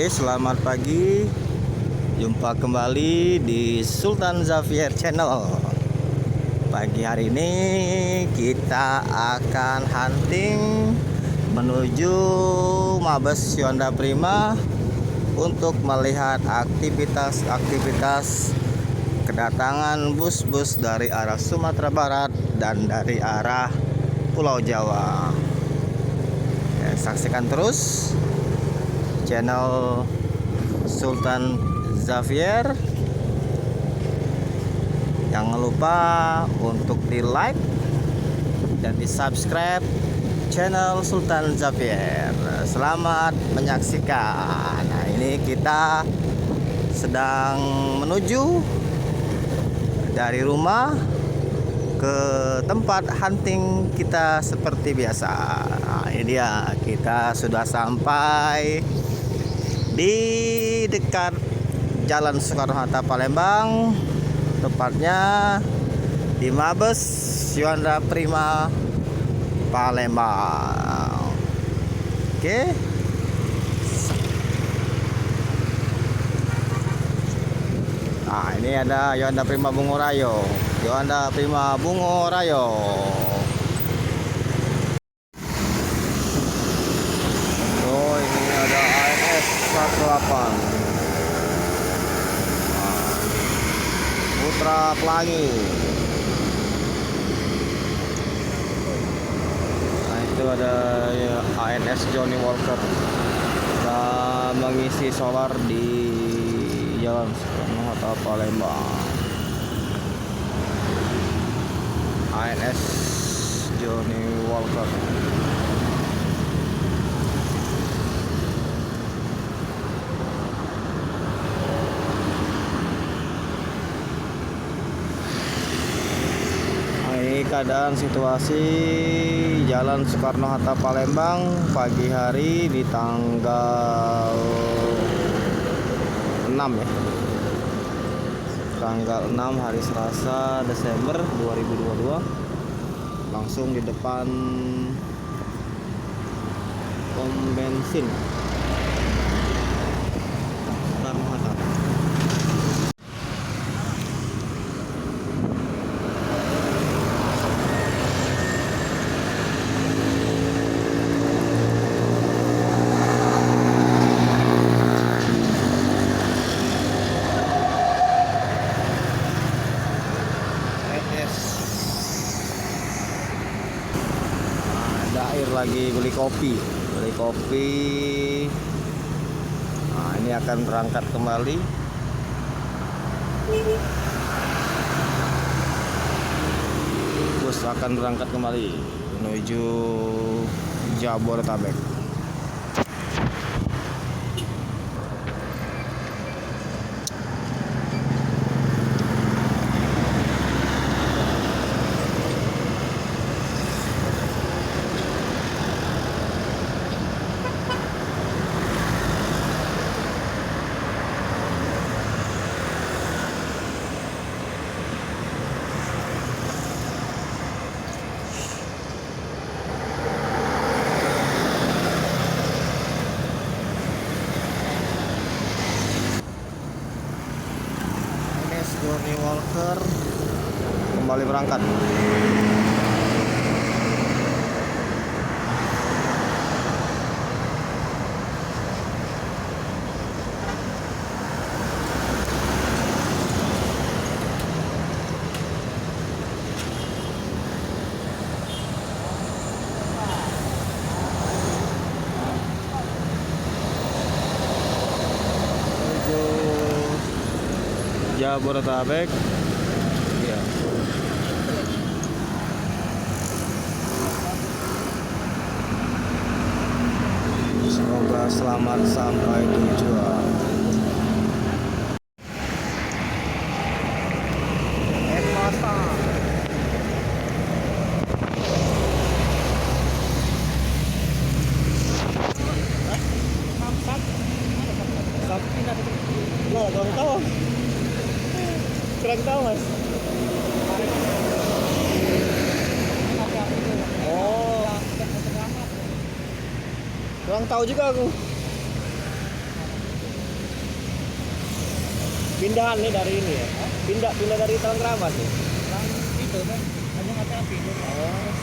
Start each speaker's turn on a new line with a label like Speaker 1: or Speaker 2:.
Speaker 1: Selamat pagi. Jumpa kembali di Sultan Xavier Channel. Pagi hari ini kita akan hunting menuju Mabes Yuanda Prima untuk melihat aktivitas kedatangan bus-bus dari arah Sumatera Barat dan dari arah Pulau Jawa. Ya, saksikan terus channel Sultan Xavier. Jangan lupa untuk di like dan di subscribe channel Sultan Xavier. Selamat menyaksikan. Nah, ini kita sedang menuju dari rumah ke tempat hunting kita seperti biasa. Nah, ini dia, kita sudah sampai di dekat Jalan Soekarno-Hatta Palembang, tepatnya di Mabes Yuanda Prima Palembang. Oke. Nah, ini ada Yuanda Prima Bungorayo. Yuanda Prima Bungorayo. Oh, ini ada ANS 18 Putra Pelangi. Nah, itu ada ya, ANS Johnny Walker. Kita mengisi solar di Jalan Soekarno-Hatta Palembang. ANS Johnny Walker. Ini keadaan situasi Jalan Soekarno-Hatta Palembang pagi hari di tanggal 6 ya. Tanggal 6 hari Selasa Desember 2022. Langsung di depan pom bensin Soekarno-Hatta. Air lagi beli kopi. Nah, ini akan berangkat kembali. Bus akan berangkat kembali menuju Jabodetabek. Johnny Walker kembali berangkat. Jabodetabek. Ya. Semoga selamat sampai tujuan.
Speaker 2: Kurang tahu mas.
Speaker 1: Oh, kurang tahu juga aku.
Speaker 2: Pindahan nih dari ini ya. Pindah dari Talang Keramas nih.
Speaker 3: Itu kan hanya api-api.
Speaker 2: Oh.